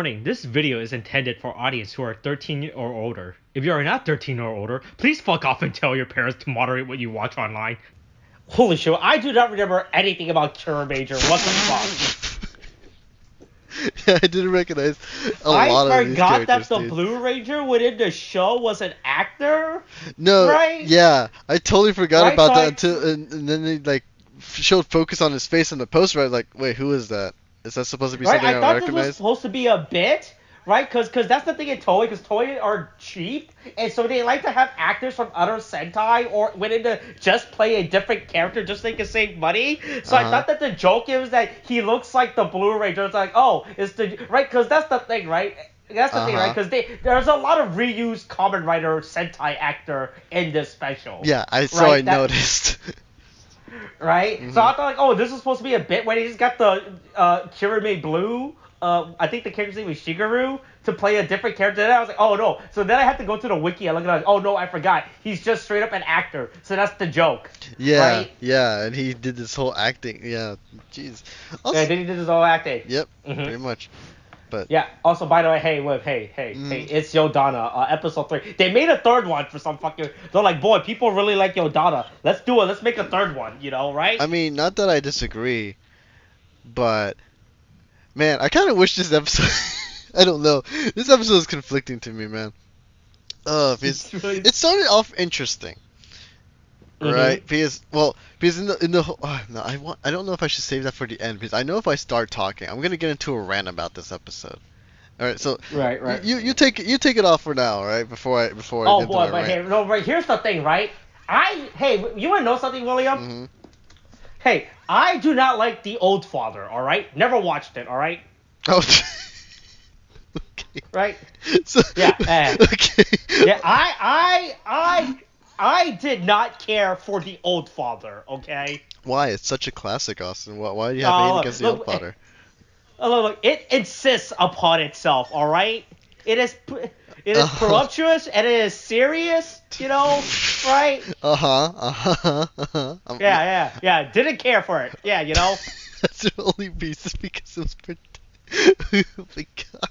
Warning, this video is intended for audience who are 13 or older. If you are not 13 or older, please fuck off and tell your parents to moderate what you watch online. Holy shit, I do not remember anything about Kiramager. What the fuck? Yeah, I didn't recognize a lot of these characters, I forgot that the dude. Blue Ranger within the show was an actor? No, right? Yeah, I totally forgot right? about so that until, and then they, like, showed focus on his face in the poster. I was like, wait, who is that? Is that supposed to be something I thought recognize? This was supposed to be a bit, right? Because that's the thing in Toei, because Toei are cheap, and so they like to have actors from other Sentai or within the just play a different character just so they can save money. So I thought that the joke is that he looks like the Blue Ranger. It's like, oh, it's the right, because that's the thing, right? That's the thing, right? Because there's a lot of reused Kamen Rider Sentai actor in this special. Yeah, I noticed. Right? Mm-hmm. So I thought, like, oh, this is supposed to be a bit when he just got the Kirame Blue, I think the character's name was Shigeru, to play a different character. Then I was like, oh, no. So then I had to go to the wiki and look at it. Oh, no, I forgot. He's just straight up an actor. So that's the joke. Yeah, right? Yeah, and he did this whole acting. Yeah, jeez. Also, yeah, then he did his whole acting. Yep, pretty much. But yeah. Also, by the way, hey, it's Yodonna, episode 3. They made a third one for some fucking. They're like, boy, people really like Yodonna. Let's do it. Let's make a third one. You know, right? I mean, not that I disagree, but man, I kind of wish this episode. I don't know. This episode is conflicting to me, man. It started off interesting. Right, because in the I don't know if I should save that for the end, because I know if I start talking, I'm gonna get into a rant about this episode. All right, so right. You take it off for now, right? Before I oh boy, but hey, no, right. Here's the thing, right? You wanna know something, William? Mm-hmm. Hey, I do not like The Old Father. All right, never watched it. All right. Oh. Okay. Right. So, yeah. Okay. Yeah, I did not care for The Old Father, okay? Why? It's such a classic, Austin. Why do you have anything against The Old Father? Look, it insists upon itself, all right? It is voluptuous and it is serious, you know, right? Yeah. Didn't care for it. Yeah, you know? That's the only reason, because it was pretty... Oh my god.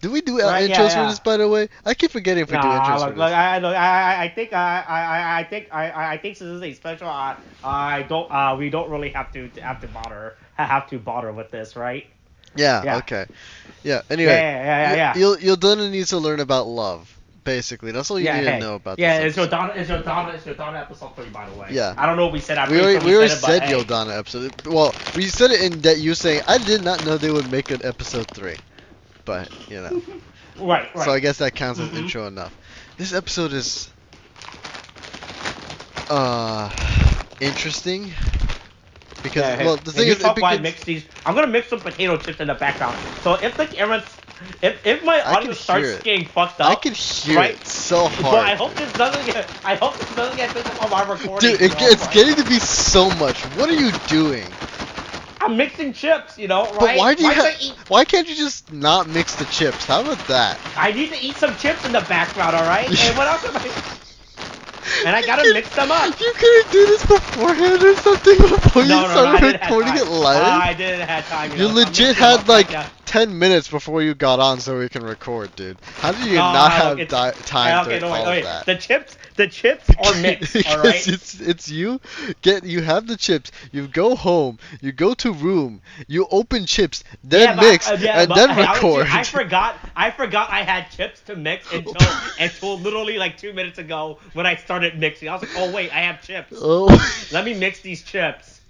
Do we do intros for this, by the way? I keep forgetting if we do intros for this. Look, I think since this is a special, we don't really have to bother with this, right? Yeah. Okay. Yeah. Anyway. Yeah. Yodonna needs to learn about love. Basically, that's all you need to know about this. Yeah, it's Yodonna episode 3, by the way. Yeah. I don't know what we said. We already said Yodonna episode. Well, we said it in that you saying, I did not know they would make an episode 3. But, you know. Right. So I guess that counts as intro enough. This episode is interesting. Because the thing is, I'm gonna mix some potato chips in the background. So if the camera's if my audio starts getting fucked up, I can hear it so hard. But I hope this doesn't get picked up on my recording. Dude, it's getting to be so much. What are you doing? I'm mixing chips, you know, right? But why can't you just not mix the chips? How about that? I need to eat some chips in the background, all right? And what else am I? And I gotta mix them up. You couldn't do this beforehand or something before you started recording it live? I didn't have time. You legit had like 10 minutes before you got on so we can record, dude. How did you not have time to all of that? The chips are mixed, alright? It's you have the chips, you go home, you go to room, you open chips, then mix, and then record. I forgot I had chips to mix until literally like 2 minutes ago when I started mixing. I was like, oh wait, I have chips. Oh. Let me mix these chips.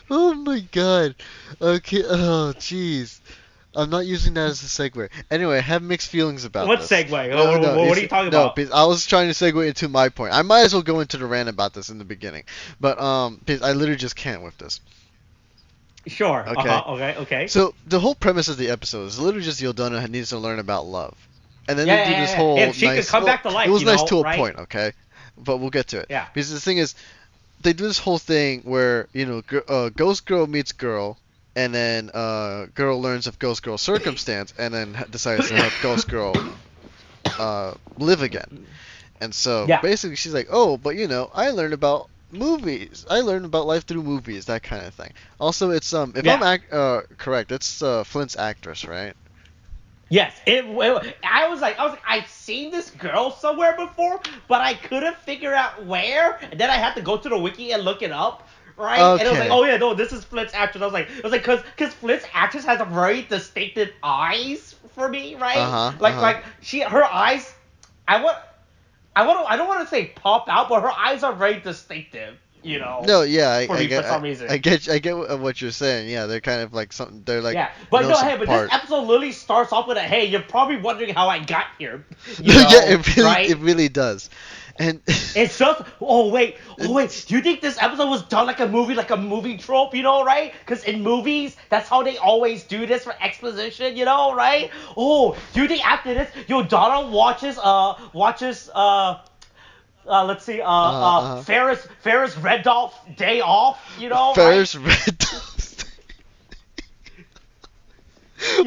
Oh my god. Okay, oh jeez. I'm not using that as a segue. Anyway, I have mixed feelings about this. What segue? What are you talking about? No, I was trying to segue into my point. I might as well go into the rant about this in the beginning. But, I literally just can't with this. Sure. Okay. So, the whole premise of the episode is literally just Yodonna needs to learn about love. And then they do this whole if she could come back to life, it was nice to a point, okay? But we'll get to it. Yeah. Because the thing is, they do this whole thing where, Ghost Girl meets Girl, and then Girl learns of Ghost Girl's circumstance, and then decides to help Ghost Girl live again. And so basically she's like, oh, but I learned about movies. I learned about life through movies, that kind of thing. Also, it's if Yeah. I'm correct, it's Flint's actress, right? Yes, I was like, I've seen this girl somewhere before, but I couldn't figure out where. And then I had to go to the wiki and look it up, right? And it was like, Okay. oh yeah, no, this is Flint's actress. Cause Flint's actress has a very distinctive eyes for me, right? Like her eyes, I want, I don't want to say pop out, but her eyes are very distinctive, No, yeah, for me for some reason. I get what you're saying. Yeah, they're kind of like something. They're like Yeah, but no, some hey, but part. this episode literally starts off with a hey, you're probably wondering how I got here, Yeah, right? it really does, and It's just oh wait, do you think this episode was done like a movie trope, right? Because in movies, that's how they always do this for exposition, right? Oh, do you think after this, Yodonna watches let's see, Ferris Red Dolph Day Off, right? Ferris Red.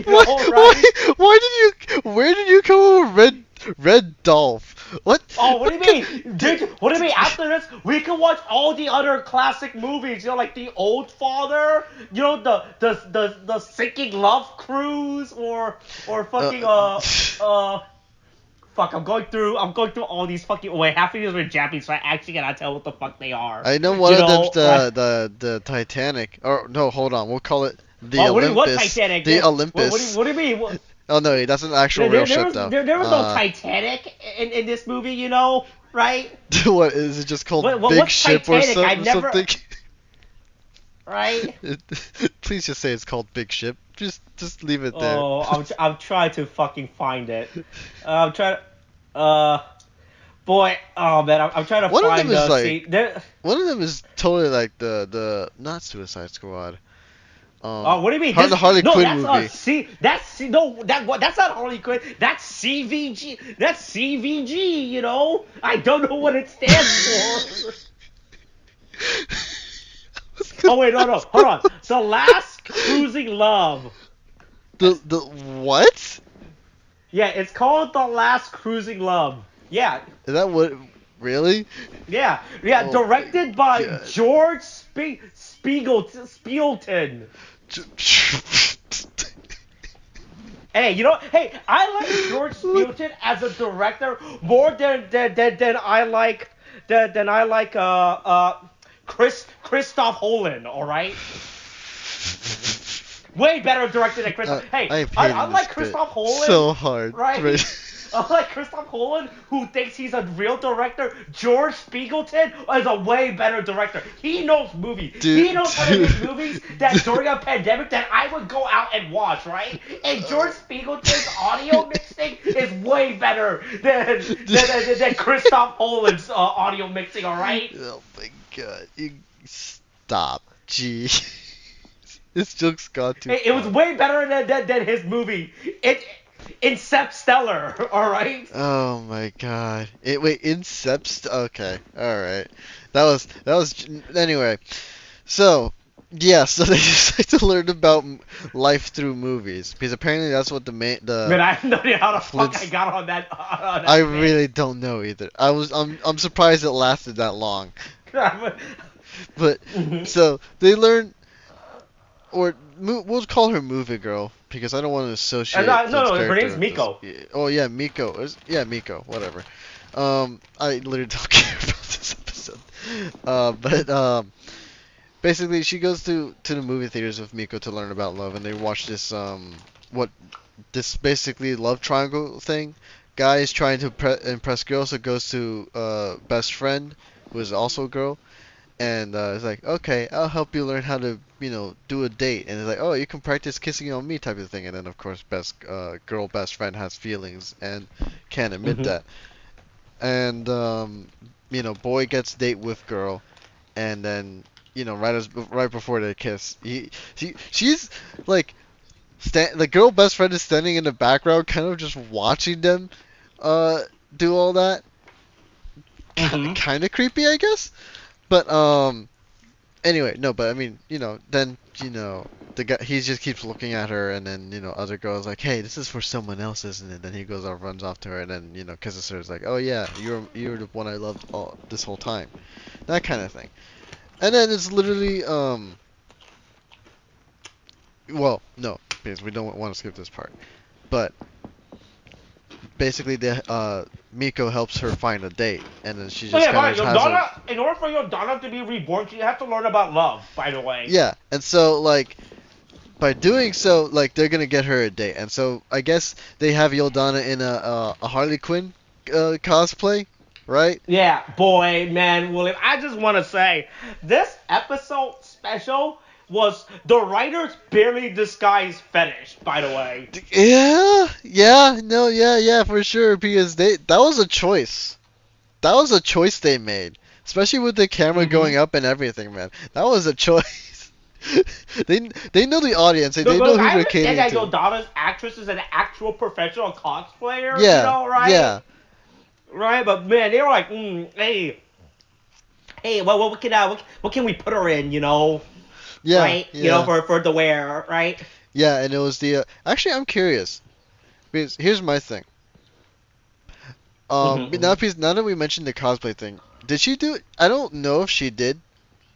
Right? Where did you come up with Red Dolph? What? Oh, what do you mean? What do you mean? After this, we can watch all the other classic movies. Like The Old Father. The Sinking Love Cruise, or fucking Fuck. I'm going through all these fucking. Wait, half of these are Japanese, so I actually cannot tell what the fuck they are. I know one of them's the Titanic. Or no, hold on. We'll call it the Olympus. What Titanic? The Olympus. What do you mean? Oh no, that's an actual real ship though. There was no Titanic in this movie, right? What is it just called? Big what's Ship Titanic? or something? Right? Please just say it's called Big Ship. Just leave it there. Oh, I'm trying to fucking find it. I'm trying. Boy, oh man, I'm trying to one find. Of them is like, one of them is totally like the not Suicide Squad. What do you mean? The Harley Quinn movie. That's not Harley Quinn. That's CVG. That's CVG. I don't know what it stands for. Oh wait, no, hold on. The Last Cruising Love. The what? Yeah, it's called The Last Cruising Love. Yeah. Is that what? Really? Yeah. Oh, directed by George Spielton. Hey, I like George Spielton as a director more than I like Christoph Holland, all right? Way better director than Christoph. I like Christoph Holland so hard, right? I like Christoph Holland, who thinks he's a real director. George Spielton is a way better director. He knows movies. He knows how to make movies that during a pandemic that I would go out and watch, right? And George Spielton's audio mixing is way better than Christoph Holland's audio mixing, all right? Oh my god. You stop. Gee. This joke's gone too far. It was way better than his movie. Incepstellar, all right. Oh my god. Okay, all right. That was anyway. So so they decide to learn about life through movies because apparently that's what Man, I have no idea how the fuck I got on that. I really don't know either. I'm surprised it lasted that long. But so they learn. Or we'll call her Movie Girl because I don't want to associate. No, her name's Miko. Oh yeah, Miko. Miko. Whatever. I literally don't care about this episode. But basically, she goes to the movie theaters with Miko to learn about love, and they watch this this basically love triangle thing. Guy is trying to impress girls, so goes to best friend who is also a girl. And it's like, okay, I'll help you learn how to, do a date. And it's like, oh, you can practice kissing on me type of thing. And then, of course, girl best friend has feelings and can't admit that. And, boy gets date with girl. And then, right before they kiss, she's like, the girl best friend is standing in the background, kind of just watching them do all that. Kind of creepy, I guess. But Anyway, no, but I mean, then the guy he just keeps looking at her, and then other girls like, hey, this is for someone else, isn't it? Then he goes off, runs off to her, and then kisses her. Is like, oh yeah, you're the one I loved all this whole time, that kind of thing. And then it's literally well, no, because we don't want to skip this part, but basically Miko helps her find a date, and then she just kind of has her... In order for Yodonna to be reborn, she has to learn about love, by the way. Yeah, and so, like, by doing so, like, they're gonna get her a date, and so I guess they have Yodonna in a Harley Quinn cosplay, right? Yeah, boy, man, William, I just want to say, this episode special was the writer's barely disguised fetish, by the way. Yeah, for sure, because that was a choice. That was a choice they made, especially with the camera going up and everything, man. That was a choice. They know the audience. They know who they're catering to. I understand that Yodonna's actress is an actual professional cosplayer, yeah, right? Yeah. Right, but man, they were like, hey, well, what can we put her in, Yeah, right? yeah. For the wear, right? Yeah, and it was the actually I'm curious because here's my thing. Now that we mentioned the cosplay thing, did she do? I don't know if she did,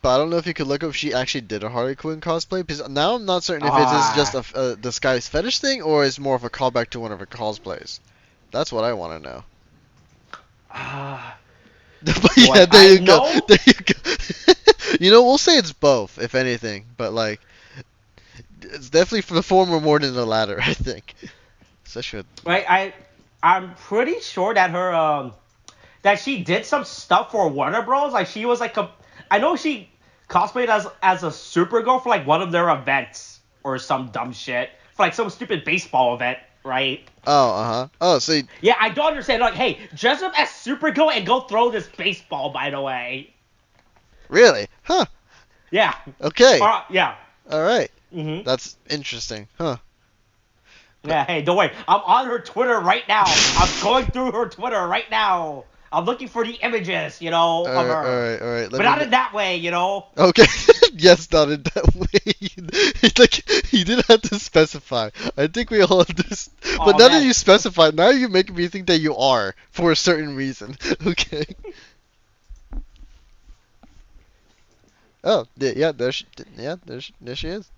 but I don't know if you could look up if she actually did a Harley Quinn cosplay, because now I'm not certain if it is just a disguised fetish thing or it's more of a callback to one of her cosplays. That's what I want to know. But yeah, there you go. There you go. We'll say it's both, if anything, but like, it's definitely for the former more than the latter, I think. Especially with... Right, I'm pretty sure that her that she did some stuff for Warner Bros. Like she was like I know she cosplayed as a Supergirl for like one of their events or some dumb shit for like some stupid baseball event, right? Oh, so yeah, I don't understand. Like, hey, dress up as Supergirl and go throw this baseball. By the way. Really? Huh. Yeah. Okay. Yeah. All right. That's interesting. Huh. Yeah, hey, don't worry. I'm on her Twitter right now. I'm going through her Twitter right now. I'm looking for the images, of her. All right. But not in that way, Okay. Yes, not in that way. Like, you didn't have to specify. I think we all understand. But now that you specified, now you're making me think that you are for a certain reason. Okay. Oh, yeah, there she is.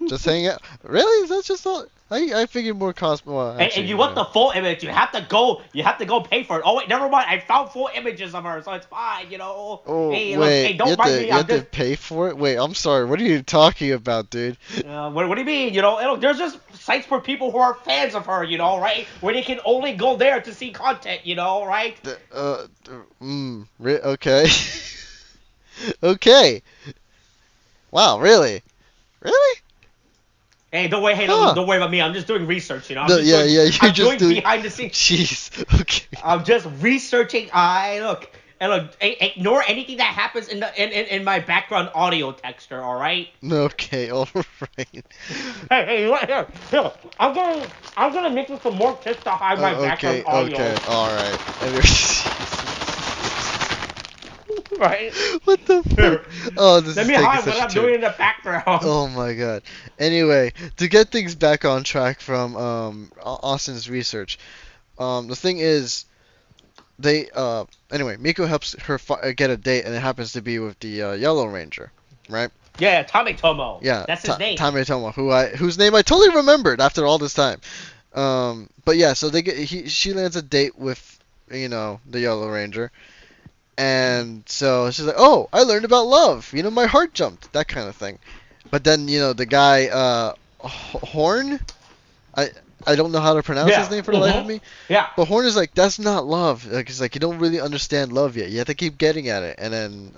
Just hanging out. Really? That's just all. I figured more cost. Well, actually, and you want the full image? You have to go pay for it. Oh wait, never mind. I found full images of her, so it's fine. Oh hey, wait, look, hey, don't mind me. You have to pay for it. Wait, I'm sorry. What are you talking about, dude? What do you mean? There's just sites for people who are fans of her. Right? Where they can only go there to see content. Right? Okay. Okay. Wow, really? Really? Hey, don't worry. Hey, don't worry about me. I'm just doing research. I'm just doing behind the scenes. Jeez. Okay. I'm just researching. Look. Ignore anything that happens in my background audio texture. All right. Okay. All right. Hey, here. I'm gonna make you some more tips to hide my background audio. Okay. All right. Right? What the fuck? Oh, this Let is me taking hide such what I'm a turn. doing in the background. Oh my god. Anyway, to get things back on track from Austin's research, the thing is, anyway, Miko helps her get a date, and it happens to be with the Yellow Ranger, right? Yeah, Tommy-Tomo. Yeah, that's his name. Tommy-Tomo, whose name I totally remembered after all this time. But yeah, so she lands a date with the Yellow Ranger. And so she's like, oh, I learned about love. My heart jumped. That kind of thing. But then, the guy, Horn? I don't know how to pronounce his name for the life of me. Yeah. But Horn is like, that's not love. Like, it's like, you don't really understand love yet. You have to keep getting at it. And then,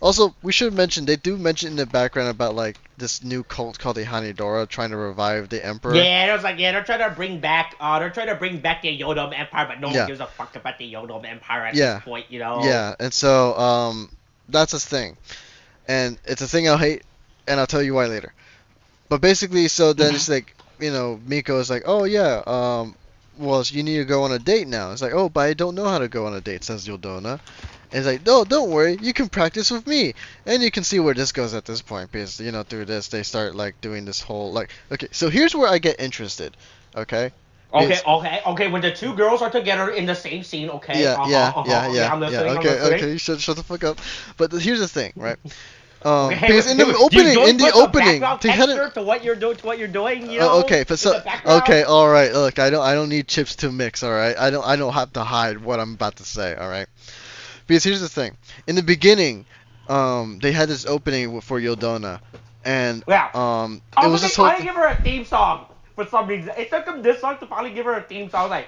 Also, we should mention, they do mention in the background about, like, this new cult called the Hanedora trying to revive the Emperor. Yeah, it was like, they're trying to bring back the Yodonna Empire, but no one gives a fuck about the Yodonna Empire at this point, Yeah, and so, that's his thing. And it's a thing I'll hate, and I'll tell you why later. But basically, so then it's like, Miko is like, oh yeah, well, you need to go on a date now. It's like, oh, but I don't know how to go on a date, says Yodonna. And it's like, no, don't worry, you can practice with me. And you can see where this goes at this point, because, you know, through this, they start, like, doing this whole, like, okay, so here's where I get interested, okay? Okay. When the two girls are together in the same scene, okay. Okay, I'm listening. Okay, shut the fuck up. But here's the thing, right? Okay, because in the opening, they had to what you're doing, you know. Okay, but so okay, all right. Look, I don't need chips to mix, all right. I don't have to hide what I'm about to say, all right. Because here's the thing. In the beginning, they had this opening for Yodonna, and it was this whole. They give her a theme song for some reason. It took them this long to finally give her a theme song. Like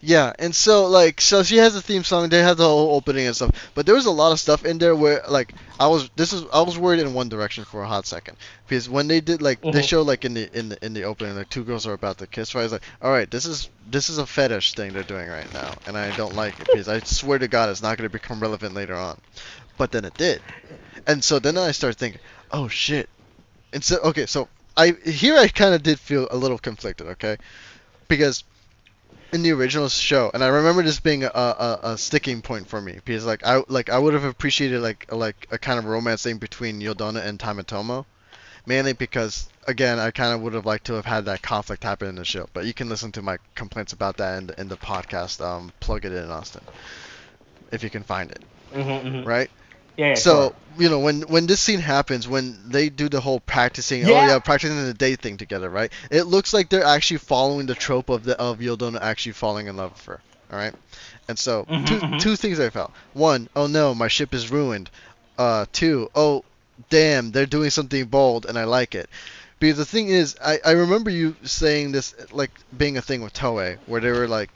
yeah, and so she has a theme song. They had the whole opening and stuff, but there was a lot of stuff in there where like I was worried in one direction for a hot second, because when they did they show like in the opening, like two girls are about to kiss, right? I was like, all right, this is a fetish thing they're doing right now, and I don't like it, because I swear to God it's not going to become relevant later on. But then it did, and so then I started thinking, oh shit, and so okay, so I kind of did feel a little conflicted, okay, because in the original show, and I remember this being a sticking point for me, because I would have appreciated like a kind of romance thing between Yodonna and Tamatomo, mainly because again I kind of would have liked to have had that conflict happen in the show. But you can listen to my complaints about that in the podcast. Plug it in, Austin, if you can find it. Right? Yeah. So you know when this scene happens, when they do the whole practicing, practicing the date thing together, right? It looks like they're actually following the trope of Yodonna actually falling in love with her. All right, and so two things I felt. One, oh no, my ship is ruined. Two, oh damn, they're doing something bold, and I like it. Because the thing is, I remember you saying this like being a thing with Toei, where they were like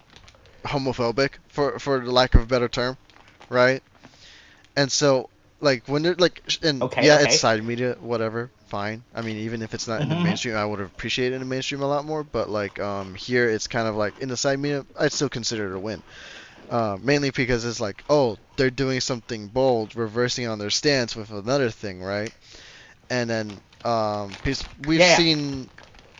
homophobic, for the lack of a better term, right? And so, like, when they're, like, it's side media, whatever, fine. I mean, even if it's not in the mainstream, I would have appreciated it in the mainstream a lot more, but, like, here it's kind of like, in the side media, I'd still consider it a win. Mainly because it's like, oh, they're doing something bold, reversing on their stance with another thing, right? And then, because we've seen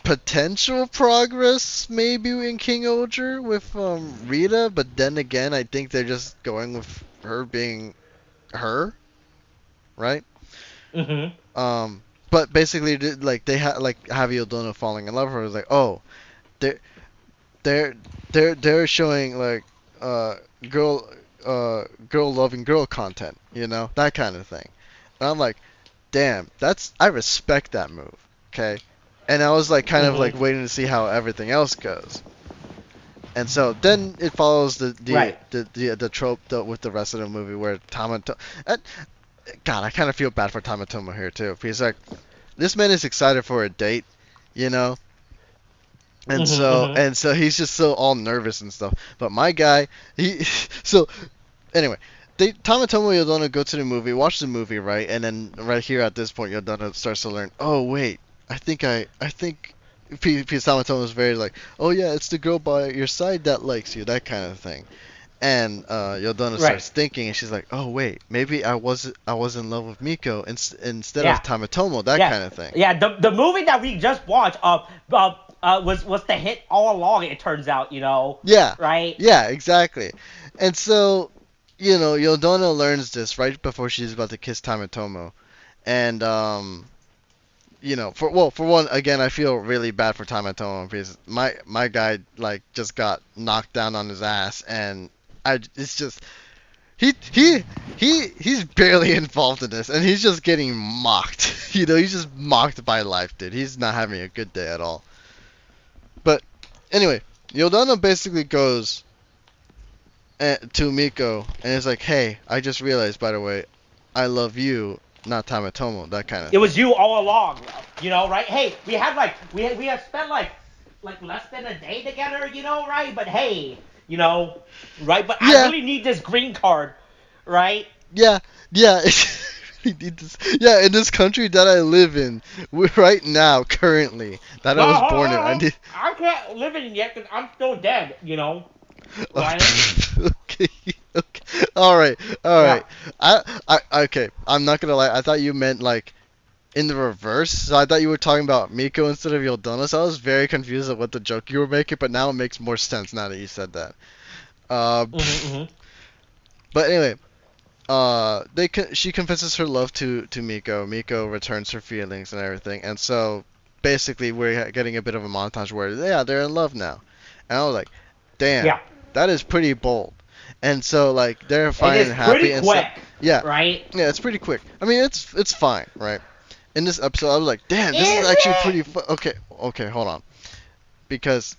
potential progress, maybe, in King Oger with, Rita, but then again, I think they're just going with her being her, right? But basically, like they have Yodonna falling in love with her. It's like, oh, they're showing like girl loving girl content, you know, that kind of thing. And I'm like, damn, I respect that move, okay? And I was like kind of like waiting to see how everything else goes. And so then it follows the trope with the rest of the movie where Tamatomo. God, I kind of feel bad for Tamatomo here too, because like this man is excited for a date, you know, and so he's just so all nervous and stuff. But my guy, so anyway, Tamatomo and Yodonna go to the movie, watch the movie, right, and then right here at this point, Yodonna starts to learn. Oh wait, I think. Because Tamatomo was very like, oh yeah, it's the girl by your side that likes you, that kind of thing. And Yodonna starts thinking, and she's like, oh wait, maybe I was in love with Miko instead of Tamatomo, that kind of thing. Yeah, the movie that we just watched was the hit all along, it turns out, you know. Yeah. Right? Yeah, exactly. And so, you know, Yodonna learns this right before she's about to kiss Tamatomo. And you know, for one, again, I feel really bad for Tamatomo, because my guy like just got knocked down on his ass, and it's just he's barely involved in this, and he's just getting mocked. You know, he's just mocked by life, dude. He's not having a good day at all. But anyway, Yodonna basically goes to Miko and is like, hey, I just realized, by the way, I love you, not Tamatomo, that kind of. It was you all along, you know, right? Hey, we had spent like less than a day together, you know, right? But hey, you know, right? But I really need this green card, right? Yeah. Yeah, in this country that I live in, right now, currently, that I was born in, I can't live in it yet because I'm still dead, you know. Right? Okay. All right. Okay. I'm not gonna lie. I thought you meant like in the reverse. So I thought you were talking about Miko instead of Yodonna. So I was very confused at what the joke you were making. But now it makes more sense now that you said that. But anyway, she confesses her love to Miko. Miko returns her feelings and everything, and so basically we're getting a bit of a montage where yeah, they're in love now, and I was like, damn, Yeah. that is pretty bold. And so like they're It fine is and happy pretty and quick, yeah, right? yeah, it's pretty quick. I mean it's fine, right? In this episode, I was like, damn, this is Is actually it? pretty okay, okay, hold on, because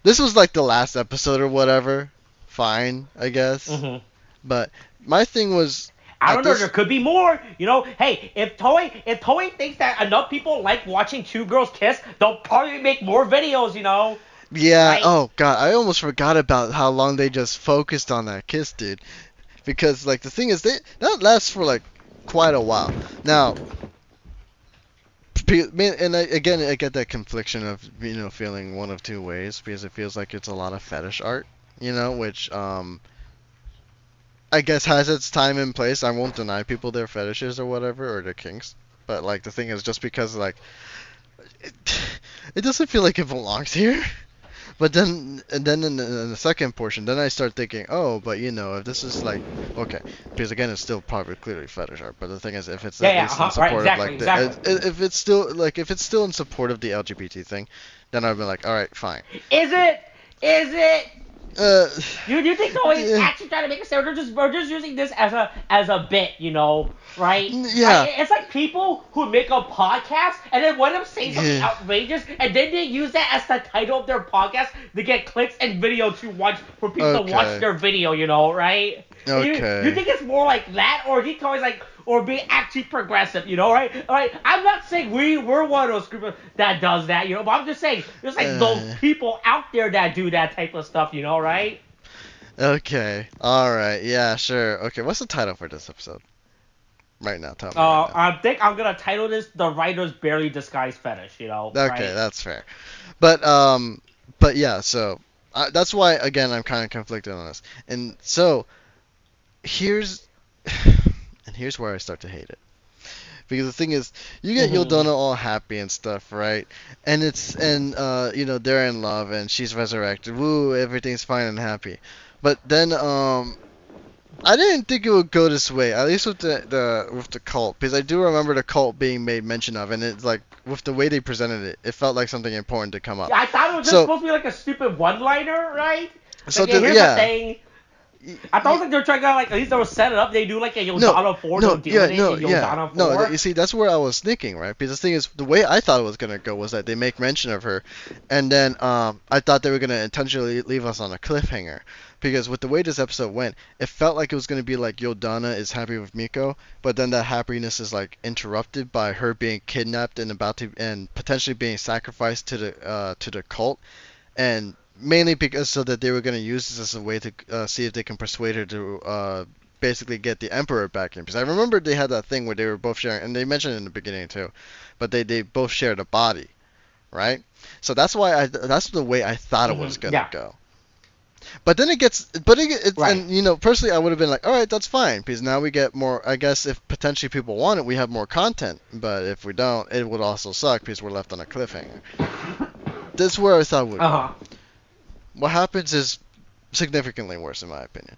this was like the last episode or whatever. Fine, I guess. Hmm. But my thing was I at don't know. There this. could be more. You know, hey, if Toei thinks that enough people like watching two girls kiss, they'll probably make more videos. You know, Yeah. right? Oh God, I almost forgot about how long they just focused on that kiss, dude. Because like the thing is, that lasts for like quite a while. Now, and again, I get that confliction of feeling one of two ways because it feels like it's a lot of fetish art, which I guess has its time and place. I won't deny people their fetishes or whatever or their kinks, but like the thing is, just because like it, it doesn't feel like it belongs here. But then in the second portion, then I start thinking, oh, but if this is like, okay, because again, it's still probably clearly fetish art. But the thing is, if it's Yeah, at yeah, least in right, support of exactly, like exactly. if it's still in support of the LGBT thing, then I'd be like, all right, fine. Is it? Is it? Uh, You think Toei is yeah, actually trying to make a sale? We're just using this as a bit, right? Right? yeah, It's like people who make a podcast and then one of them say something yeah. outrageous and then they use that as the title of their podcast to get clicks and video to watch for people to watch Okay, their video, right? You okay. think it's more like that, or do you think Toei's like or be actually progressive, right? All right. I'm not saying we're one of those group that does that, but I'm just saying there's like those Uh, people out there that do that type of stuff, right? okay, all right, yeah, sure. Okay, what's the title for this episode? Right now, tell me right now. I think I'm gonna title this "The Writer's Barely Disguised Fetish." Okay, Right? that's fair. But but yeah, so that's why again I'm kind of conflicted on this. And so here's and here's where I start to hate it. Because the thing is, you get Mm-hmm. Yodonna all happy and stuff, right? And they're in love and she's resurrected. Woo, everything's fine and happy. But then I didn't think it would go this way, at least with the cult, because I do remember the cult being made mention of, and it's like with the way they presented it, it felt like something important to come up. Yeah, I thought it was just So, supposed to be like a stupid one-liner, right? so Like, yeah, the, here's the yeah, thing. I thought it was like they're trying to like at least they were set it up. They do like a no, Yodana 4, no, they'll deal yeah, with it no, in yeah, Yodana no. 4. You see, that's where I was thinking, right? Because the thing is, the way I thought it was gonna go was that they make mention of her, and then I thought they were gonna intentionally leave us on a cliffhanger. Because with the way this episode went, it felt like it was gonna be like Yodonna is happy with Miko, but then that happiness is like interrupted by her being kidnapped and about to and potentially being sacrificed to the cult, and mainly because so that they were going to use this as a way to see if they can persuade her to basically get the emperor back in. Because I remember they had that thing where they were both sharing, and they mentioned it in the beginning too, but they both shared a body, right? So that's the way I thought it was gonna Yeah, go. But then it's right. and personally I would have been like, all right, that's fine because now we get more. I guess if potentially people want it, we have more content. But if we don't, it would also suck because we're left on a cliffhanger. This is where I thought it would Uh go. huh. What happens is significantly worse in my opinion.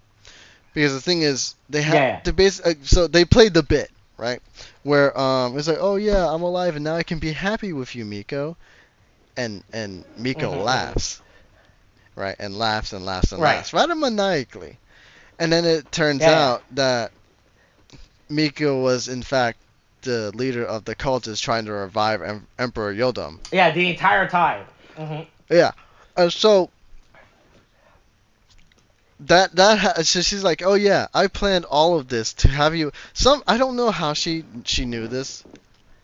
Because the thing is, they had Yeah. the base. So they played the bit right, where it's like, oh yeah, I'm alive and now I can be happy with you, Miko, and Miko Mm-hmm. laughs, right, and laughs and laughs and Right. laughs, rather maniacally, and then it turns Yeah. Yeah. out that Miko was in fact the leader of the cultists trying to revive Emperor Yodam. Yeah. The entire time. Mm-hmm. Yeah, so so she's like, oh yeah, I planned all of this to have you. I don't know how she knew this.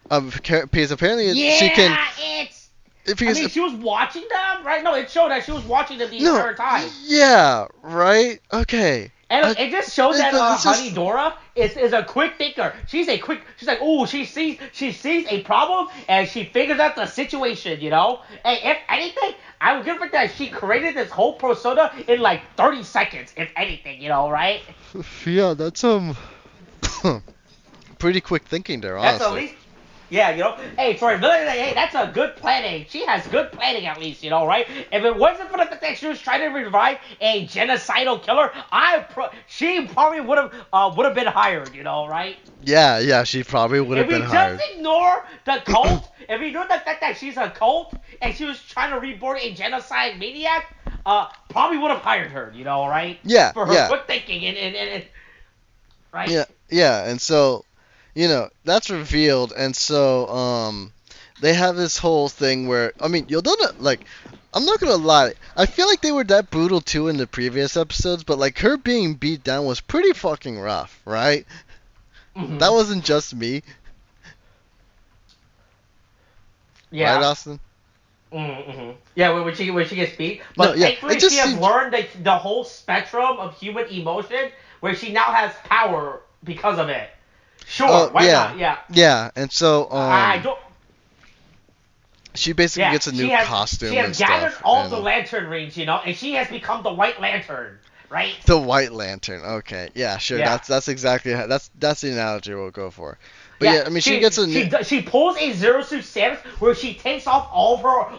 Because apparently she can. Yeah. It's. I Because mean, she was watching them, right? No, it showed that she was watching them the no, entire time. yeah, right, okay. And I, look, it just shows that it's Honey just Dora is a quick thinker. She's like, oh, she sees a problem and she figures out the situation, And if anything, I would give her that she created this whole persona in like 30 seconds, if anything, right? yeah, that's pretty quick thinking there, That's at honestly. least Yeah, hey, for a villain, hey, that's a good planning. She has good planning, at least, right? If it wasn't for the fact that she was trying to revive a genocidal killer, she probably would have been hired, right? Yeah, yeah, she probably would have If been we just hired. ignore the cult, if we ignore the fact that she's a cult and she was trying to reborn a genocide maniac, probably would have hired her, right? Yeah, For her yeah, quick thinking and right? yeah, yeah, and so, that's revealed, and so, they have this whole thing where, I mean, Yodonna, like, I'm not gonna lie, I feel like they were that brutal too in the previous episodes, but like her being beat down was pretty fucking rough, right? That Mm-hmm. wasn't just me, right, Yeah. Austin? Mm-hmm. Yeah, when she gets beat, No, but yeah, it thankfully she just has seems. learned the whole spectrum of human emotion, where she now has power because of it. Sure, Oh why yeah, not? Yeah, yeah, and so I don't. she basically Yeah, gets a she new has she costume has and gathered stuff, all the and lantern rings, and she has become the White Lantern, right? the White Lantern. Okay, yeah, sure. Yeah. That's exactly that's the analogy we'll go for. But Yeah, yeah, I mean, she she gets a new. she she pulls a Zero Suit Samus where she takes off all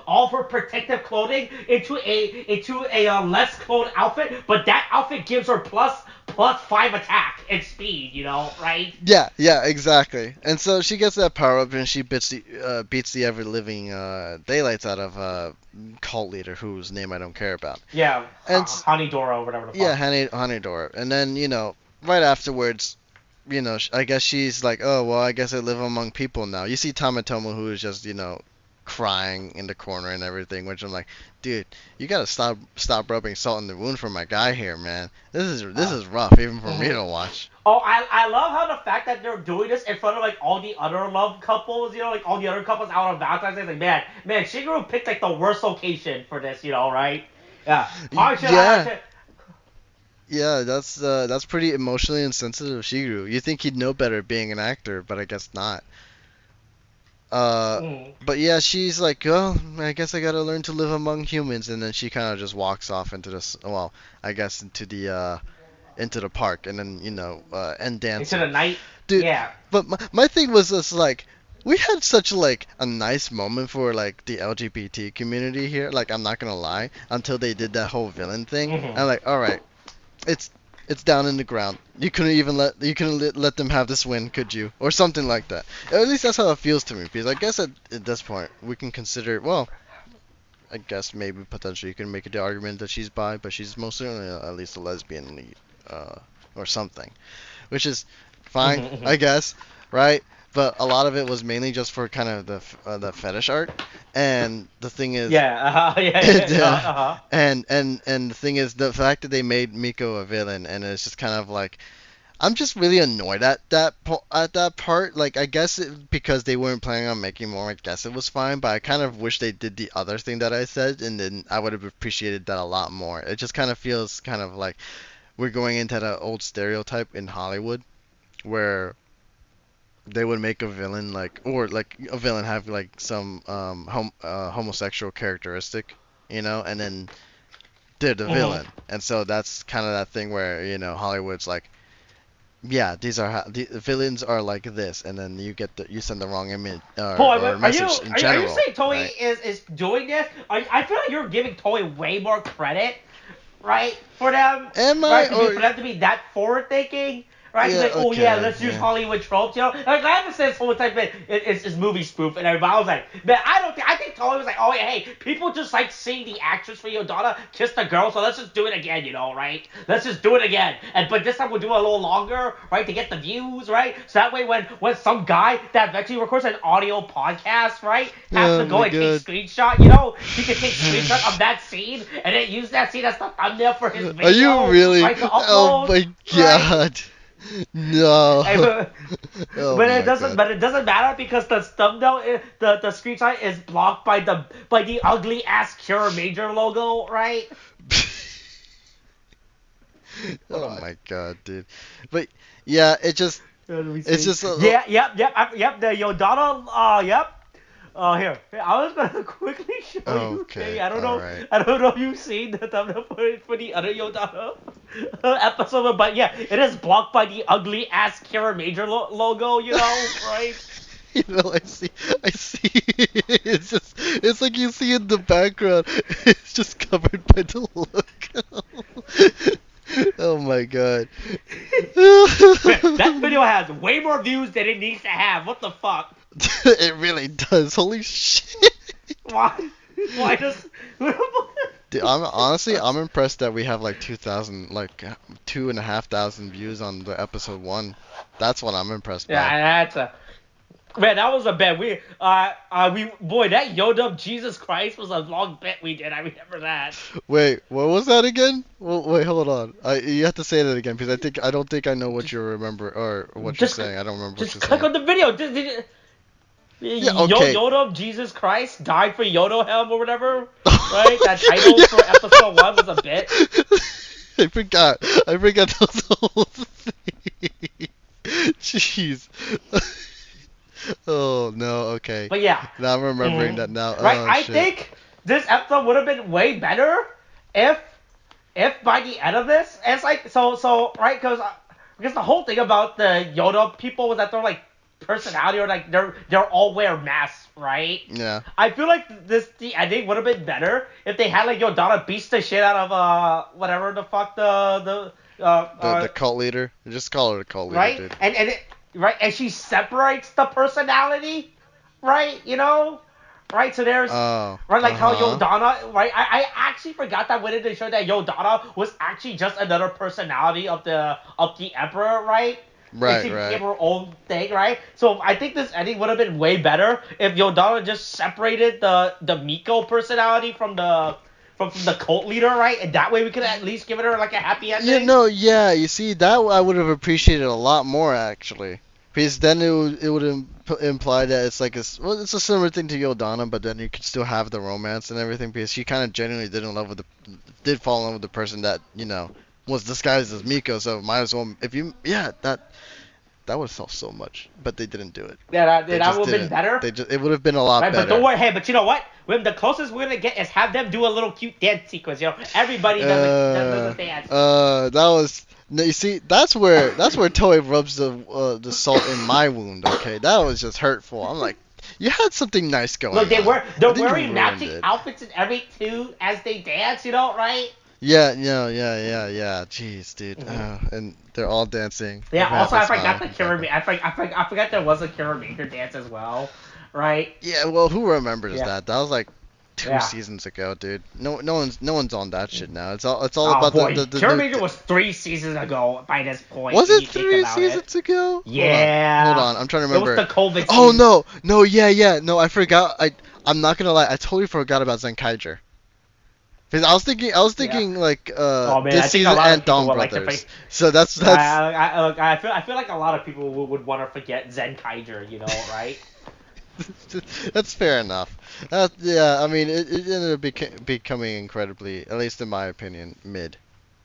of her protective clothing into a less clothed outfit, but that outfit gives her plus 5 attack and speed. Right? Yeah, yeah, exactly. And so she gets that power up, and she beats the ever living daylights out of cult leader whose name I don't care about. Yeah, And Honey Dora, whatever the yeah, fuck. Honey Door. And then right afterwards, I guess she's like, oh well, I guess I live among people now. You see Tamatomo, who is just crying in the corner and everything, which I'm like, dude, you gotta stop rubbing salt in the wound for my guy here, man. This Uh, is rough even for me mhm. to watch. Oh, I love how the fact that they're doing this in front of like all the other love couples, like all the other couples out on Valentine's Day. Like, man, Shigeru picked like the worst location for this, right? Yeah, probably should I Yeah, should. yeah, that's pretty emotionally insensitive, Shigeru. You think he'd know better being an actor, but I guess not. Uh, Mm. but yeah, she's like, oh, I guess I gotta learn to live among humans, and then she kind of just walks off into this, well, I guess into the park, and then end Into dancing, the night. dude. Yeah. But my thing was just like, we had such like a nice moment for like the LGBT community here. Like, I'm not gonna lie, until they did that whole villain thing. Hmm. I'm like, all right, it's it's down in the ground. You couldn't let them have this win, could you? Or something like that. At least that's how it feels to me. Because I guess at this point we can consider, well, I guess maybe potentially you can make the argument that she's bi, but she's most certainly at least a lesbian, or something, which is fine, Hmm. I guess, right? But a lot of it was mainly just for kind of the fetish art, and the thing is, Yeah. Yeah. and, Yeah. Uh-huh. and the thing is, the fact that they made Miko a villain, and it's just kind of like, I'm just really annoyed at that part. Like, I guess because they weren't planning on making more, I guess it was fine. But I kind of wish they did the other thing that I said, and then I would have appreciated that a lot more. It just kind of feels kind of like we're going into that old stereotype in Hollywood where they would make a villain like, or like a villain have like some homosexual characteristic, and then they're the Hmm. villain. And so that's kind of that thing where Hollywood's like, yeah, the villains are like this, and then you send the wrong image, Boy, or are you message in are you general, saying Toei right? is doing this? I feel like you're giving Toei way more credit, right, for them, Am I right, or for them to be that forward thinking, right? To be yeah? like, oh yeah, Okay, let's use yeah. Hollywood tropes, Like I understand this whole type of is movie spoof and everybody. I was like, man, I think Toei was like, oh yeah, hey, people just like seeing the actress for Yodonna kiss the girl, so let's just do it again, right? Let's just do it again, but this time we'll do it a little longer, right, to get the views, right? So that way, when some guy that eventually records an audio podcast, right, has Oh to go my and take god. screenshot, he can take screenshot of that scene and then use that scene as the thumbnail for his Are you video, really? right, to Oh upload, my right? god. No. Hey, Oh but it my doesn't. god. But it doesn't matter because the thumbnail, the screenshot is blocked by the ugly ass Cure Major logo, right? Hold Oh on. my god, dude. But yeah, Let me it's see. just Yeah, yep. The Yodonna. Yep. Here. I was gonna quickly show you. okay. Hey, I don't All know. right. I don't know if you've seen the thumbnail for the other Yodonna episode, but yeah, it is blocked by the ugly ass Kira Major logo. Right? You know, I see. It's like you see in the background. It's just covered by the look. Oh my god. Man, that video has way more views than it needs to have. What the fuck? It really does. Holy shit. Why? Why does? Dude, I'm impressed that we have like 2,000, like 2,500 views on the episode 1. That's what I'm impressed by. Yeah, that's a. Man, that was a bet. Boy, that Yoda Jesus Christ was a long bet we did. I remember that. Wait, what was that again? Well, wait, hold on. You have to say that again because I don't think I know what you remember or what you're saying. I don't remember what you're saying. Just click on the video. Yeah, okay. Yoda Jesus Christ died for Yoda or whatever. Right? That title for episode 1 was a bit. I forgot that was the whole thing. Jeez. Oh no, okay. But yeah. Now I'm remembering that now. Right, Oh, I shit. think this episode would have been way better if by the end of this, it's like so right, because the whole thing about the Yoda people was that they're like personality or like they're all wear masks, right? Yeah. I feel like the ending would have been better if they had like Yodonna beats the shit out of whatever the fuck the cult leader. Just call her the cult leader, right, dude. Right, and she separates the personality, right? You know, right. So there's right, like how Yodonna, right? I actually forgot that when they showed that Yodonna was actually just another personality of the Emperor, right? Right, and she right. became her own thing, right? So I think this ending would have been way better if Yodonna just separated the Miko personality from the cult leader, right? And that way we could at least give her like a happy ending. Yeah, no, yeah. You see, that I would have appreciated a lot more actually, because then it would imply that it's like it's a similar thing to Yodonna, but then you could still have the romance and everything because she kind of genuinely did fall in love with the person that was disguised as Miko. So might as well that would have helped so much, but they didn't do it. Yeah, that would have been better. It would have been a lot better. But don't worry, hey, but you know what? The closest we're gonna get is have them do a little cute dance sequence. Everybody does a dance. That was. No, you see, that's where Toei rubs the salt in my wound. Okay, that was just hurtful. I'm like, you had something nice going. Look, on. They're wearing matching outfits in every two as they dance. Right? Yeah. Jeez, dude. And they're all dancing. Yeah. Also, I forgot the I forgot there was a Kiramager dance as well, right? Yeah. Well, who remembers that? That was like 2 seasons ago, dude. No one's on that shit now. It's all about the Kiramager was 3 seasons ago by this point. Was it 3 seasons ago? Yeah. Hold on. I'm trying to remember. It was the COVID season. Oh no, yeah. No, I forgot. I'm not gonna lie. I totally forgot about Zenkaiger. Because I was thinking like this season and Dawn Brothers. So that's. I feel like a lot of people would want to forget Zenkaiger, right? That's fair enough. Yeah, I mean it ended up becoming incredibly, at least in my opinion, mid.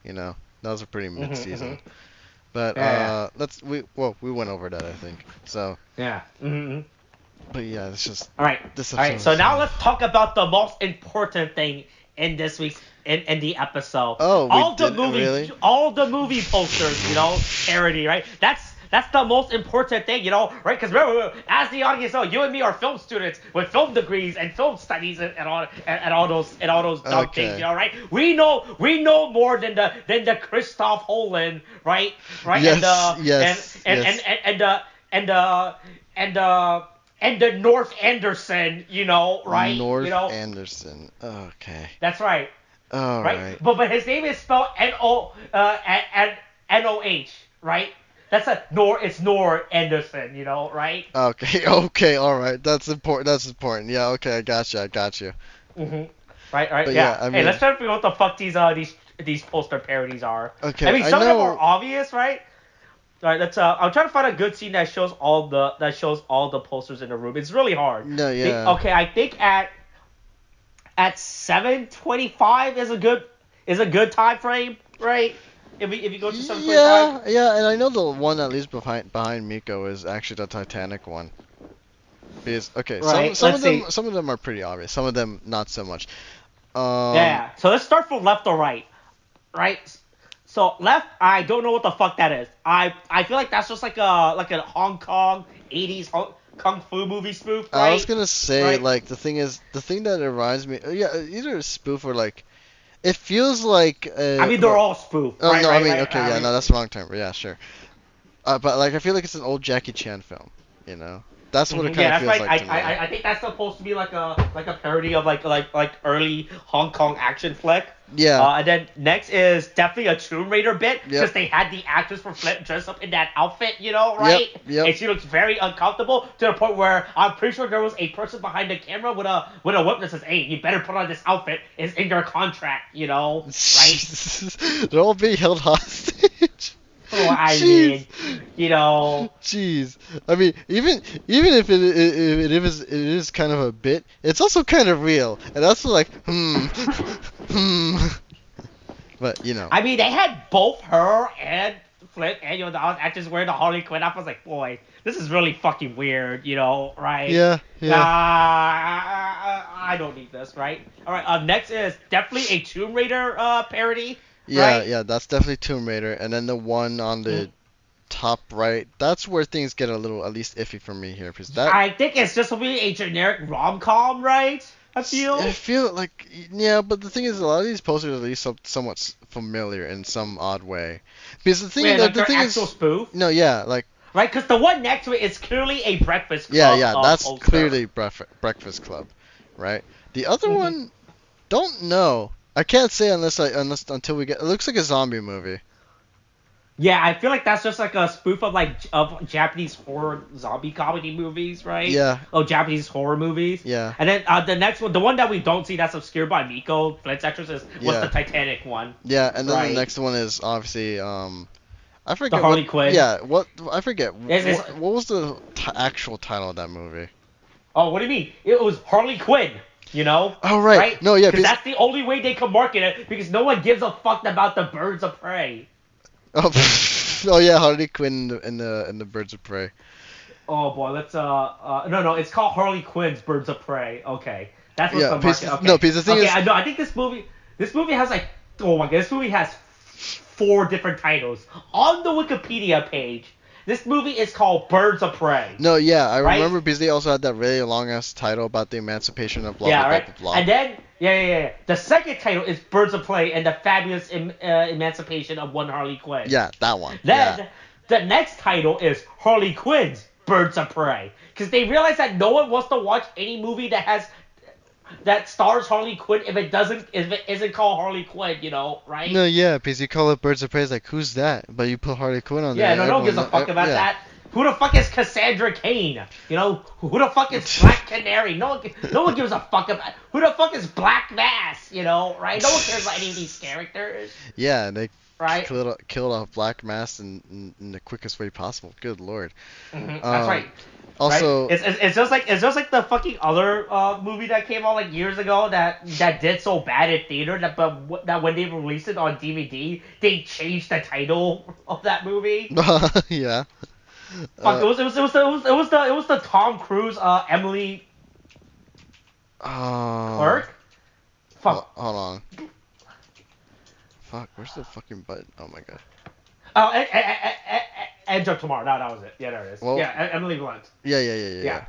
That was a pretty mid season. But we went over that, I think. So. Yeah. But yeah, it's just. All right. So now let's talk about the most important thing in this week's in the episode. Oh, all the movie posters, parody, right? That's the most important thing, right? Because remember, as the audience know, you and me are film students with film degrees and film studies and all those dumb things, right? We know more than the Christoph Holland, right? Yes. And the North Anderson, right? North Anderson. Okay. That's right. All right. But his name is spelled Noh, right? It's Nor Anderson, right? Okay, all right. That's important. Yeah, okay, I got you. Mhm. Right. But yeah. I mean, hey, let's try to figure out what the fuck these poster parodies are. Okay. I mean, some of them are obvious, right? All right, let's. I'm trying to find a good scene that shows all the posters in the room. It's really hard. No, yeah. I think at 7:25 is a good time frame, right? If you go to 7:25. Yeah, and I know the one at least behind Miko is actually the Titanic one. Because some of them are pretty obvious. Some of them not so much. Yeah. So let's start from left to right, right? So left, I don't know what the fuck that is. I feel like that's just like a Hong Kong 80s kung fu movie spoof, right? I was gonna say, Right. like, the thing that it reminds me, yeah, either a spoof or like, it feels like. I mean, they're all spoof, Oh right? no, I Right, mean, right. okay, yeah, no, that's the wrong term, but yeah, sure. But like, I feel like it's an old Jackie Chan film, you know. That's what it kind Yeah, of that's feels right. like to me. I think that's supposed to be like a parody of like early Hong Kong action flick. Yeah. And then next is definitely a Tomb Raider bit because Yep. they had the actress from Flip dressed up in that outfit, you know, right? Yep. And she looks very uncomfortable to the point where I'm pretty sure there was a person behind the camera with a whip that says, "Hey, you better put on this outfit. It's in your contract, you know, right?" They're all being held hostage. Oh, I Jeez. mean, you know. Jeez. I mean, even if it is kind of a bit, it's also kind of real, and that's like hmm. But you know. I mean, they had both her and Flint and the other actors wearing the Harley Quinn outfit. I was like, boy, this is really fucking weird, you know, right? Yeah. I don't need this, right? All right. Next is definitely a Tomb Raider parody. Yeah, Right? yeah, that's definitely Tomb Raider, and then the one on the top right, that's where things get a little at least iffy for me here, because that I think it's just be a generic rom-com, right? I feel like, yeah, but the thing is, a lot of these posters are at least somewhat familiar in some odd way, because the thing, Wait, like the thing actual is, spoof? no, yeah, like, Right? Because the one next to it is clearly a Breakfast yeah, Club that's poster. clearly Breakfast Club, right? The other one, don't know. I can't say unless until we get. It looks like a zombie movie. Yeah, I feel like that's just like a spoof of Japanese horror zombie comedy movies, right? Yeah. Oh, Japanese horror movies. Yeah. And then the next one, the one that we don't see that's obscured by Miko, Flint's actress, was Yeah. the Titanic one. Yeah, and then Right. the next one is obviously I forget The Harley Quinn. Yeah, what I forget. It's- What was the actual title of that movie? Oh, what do you mean? It was Harley Quinn. You know? Oh right. No, yeah, because that's the only way they can market it because no one gives a fuck about the Birds of Prey. Oh, oh yeah, Harley Quinn and the Birds of Prey. Oh boy, let's no, it's called Harley Quinn's Birds of Prey. Okay, that's what's the market. Okay. No, because the thing is, I think this movie has like, oh my god, this movie has 4 different titles on the Wikipedia page. This movie is called Birds of Prey. No, yeah, I right? remember because they also had that really long ass title about the emancipation of blah yeah, blah right? blah blah blah. And then yeah. The second title is Birds of Prey and the Fabulous Emancipation of One Harley Quinn. Yeah, that one. Then the next title is Harley Quinn's Birds of Prey, because they realize that no one wants to watch any movie that stars Harley Quinn if it isn't called Harley Quinn, you know, right? No, yeah, because you call it Birds of Prey, it's like, who's that? But you put Harley Quinn on there. Yeah, no one gives a fuck about that. Who the fuck is Cassandra Cain? You know, who the fuck is Black Canary? No one gives a fuck about. Who the fuck is Black Mass? You know, right? No one cares about any of these characters. Yeah, and they right? killed off Black Mass in the quickest way possible. Good lord. That's right. Also, right? It's just like the fucking other movie that came out like years ago that did so bad in theater that when they released it on DVD they changed the title of that movie. Yeah. Fuck! It was the Tom Cruise Emily Clark. Fuck. Hold on. Fuck! Where's the fucking button? Oh my god. Oh, Edge of Tomorrow. No, that was it. Yeah, there it is. Well, yeah, Emily Blunt. Yeah.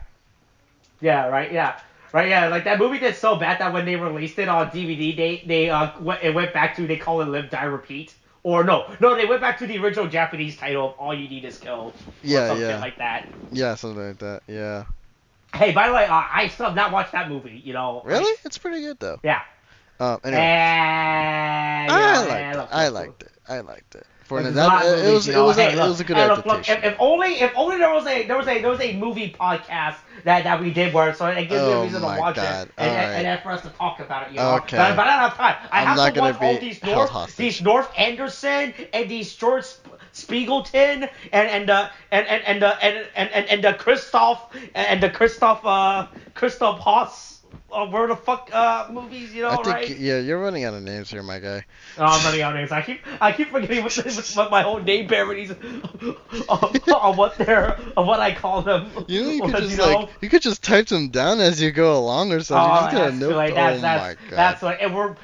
Yeah, right. Yeah. Right, yeah, like that movie did so bad that when they released it on DVD, it went back to, they call it Live, Die, Repeat. Or no, they went back to the original Japanese title of All You Need Is Kill. Yeah, or something like that. Yeah, something like that, yeah. Hey, by the way, I still have not watched that movie, you know. Really? It's pretty good, though. Yeah. Anyway. I liked it. For an it was a good adaptation. If only there was a movie podcast that we did where so it gives me a reason to watch it and then for us to talk about it, you know. Okay. But I don't have time. I have to watch all these North Anderson and these George Spiegelton and the Christoph Haas where the fuck movies, you know, I think right? yeah, you're running out of names here, my guy. Oh, I'm running out of names. I keep forgetting what my whole name parodies on what I call them. You know, you could Because, just like you could just type them down as you go along or something. Oh, Just get a that's note. like Oh my god. that's like, and we're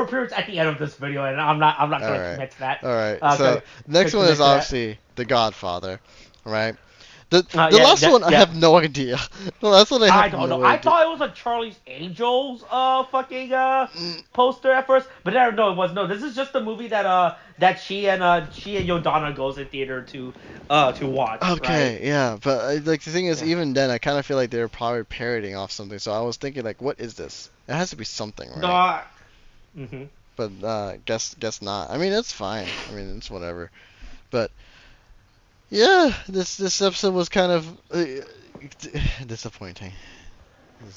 pretty much at the end of this video, and I'm not All gonna right. commit to that. All right. So next one Commit is to that. obviously The Godfather, right? The Yeah, last one I have no idea. The last one I have I don't know. no I idea. thought it was a Charlie's Angels fucking poster at first, but no, it was no. This is just the movie that she and Yodonna goes in theater to watch. Okay, Right? yeah, but like the thing is, Yeah. even then, I kind of feel like they were probably parodying off something. So I was thinking, like, what is this? It has to be something, No. right? Mhm. But guess not. I mean, it's fine. I mean, it's whatever. But yeah, this episode was kind of disappointing.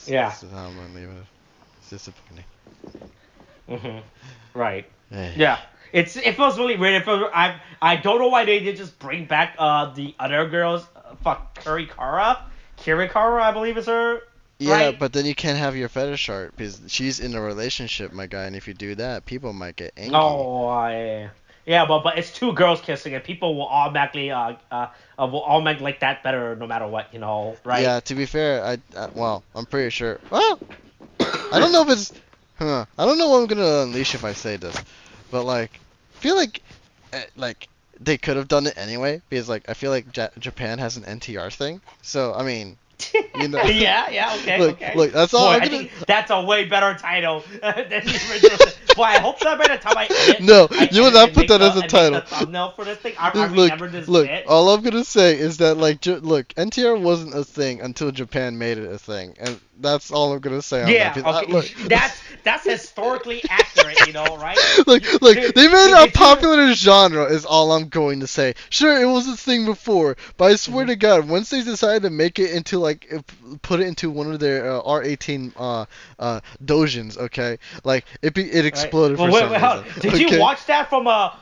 Yeah. This is how I'm gonna leave it. It's disappointing. Mhm. Right. Eh. Yeah. It feels really weird. I don't know why they did just bring back the other girls. Fuck Kirikara, I believe is her. Yeah, Right? but then you can't have your fetish art because she's in a relationship, my guy, and if you do that, people might get angry. Oh, yeah, but it's two girls kissing, and people will automatically like that better no matter what, you know, right? Yeah, to be fair, well, I'm pretty sure. Well, I don't know if it's. I don't know what I'm gonna unleash if I say this, but like, I feel like they could have done it anyway because like I feel like Japan has an NTR thing. So I mean, you know. yeah, okay, look, okay. Look, that's all Boy, I'm I gonna. think that's a way better title than the original. Boy, I hope that by the time I edit, No, I you would edit not and put make that the- as a and make title. the thumbnail for this thing. I Look, remember this look. bit. All I'm gonna say is that like, look, NTR wasn't a thing until Japan made it a thing, and that's all I'm gonna say on Yeah, that. because okay. look, That's historically accurate, you know, right? look, Dude, they made did a you- popular genre, is all I'm going to say. Sure, it was a thing before, but I swear to God, once they decided to make it into like, put it into one of their R18 dojins, okay, like it exploded Right. for some Hold on. reason. Did okay? you watch that from a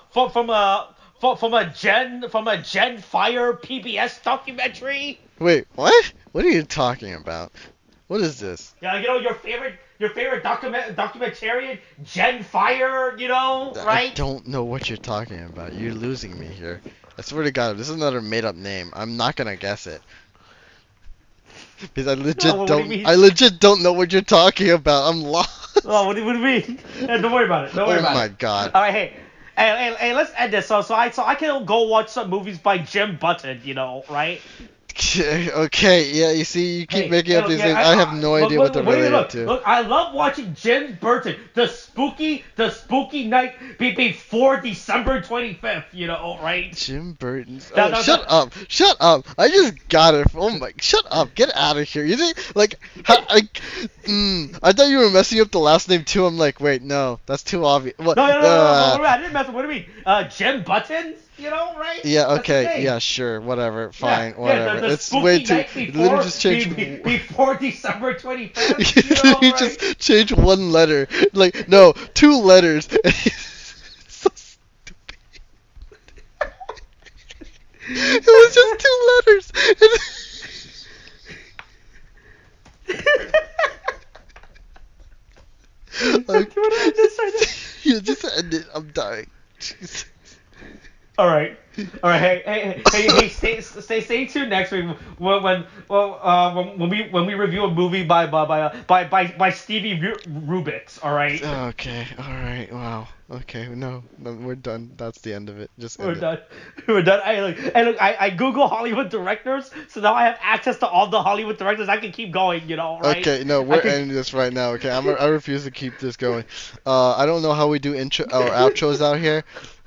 Gen Fire PBS documentary? Wait, what? What are you talking about? What is this? Yeah, you know your favorite documentarian Gen Fire, you know, right? I don't know what you're talking about. You're losing me here. I swear to God, if this is another made-up name, I'm not gonna guess it. Because I legit Oh, what do you mean? don't know what you're talking about. I'm lost. Oh, what do you mean? Don't worry about it. Don't worry Oh about my it. God. All right, hey, let's end this. So I can go watch some movies by Jim Button, you know, right? Okay, yeah, you see, you keep making up look, these yeah, things. I have no idea what they're related look, to. Look, I love watching Jim Burton, the spooky night before December 25th, you know, right? Jim Burton's. No, Oh, no, shut up! Shut up! I just got it. Oh my! Shut up! Get out of here! You think like I thought you were messing up the last name too. I'm like, wait, no, that's too obvious. What? No, I didn't mess with. What do you mean? Jim Buttons, you know, right? Yeah. That's his Okay. name. Yeah. Sure. Whatever. Fine. Yeah, Whatever. the It's spooky way too. night Literally just change. before December 25th, you know, You right? just change one letter. Like no, two letters. So stupid. It was just two letters. Do you want to end this right now? You just end it. I'm dying. Jesus. All right. Hey, stay tuned next week when we review a movie by Stevie Rubix. All right. Okay. All right. Wow. Okay. No, we're done. That's the end of it. Just end We're it. done. We're done. I Google Hollywood directors, so now I have access to all the Hollywood directors. I can keep going, you know, right? Okay, no, we're ending this right now. Okay, I refuse to keep this going. I don't know how we do intro or outros out here,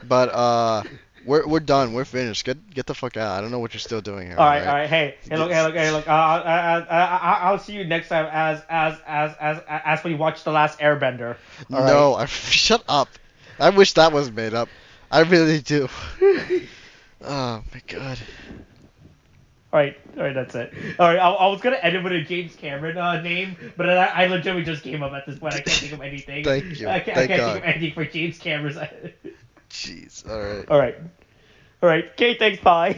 but we're done. We're finished. Get the fuck out. I don't know what you're still doing here. All right. Hey, look. I'll see you next time as we watch The Last Airbender. All right? No, shut up. I wish that was made up. I really do. Oh my God. All right, that's it. All right, I was gonna end it with a James Cameron name, but I legitimately just came up at this point. I can't think of anything. Thank you. I can't Thank think God. of anything for James Cameron's. Jeez. All right. All right. Okay. Thanks. Bye.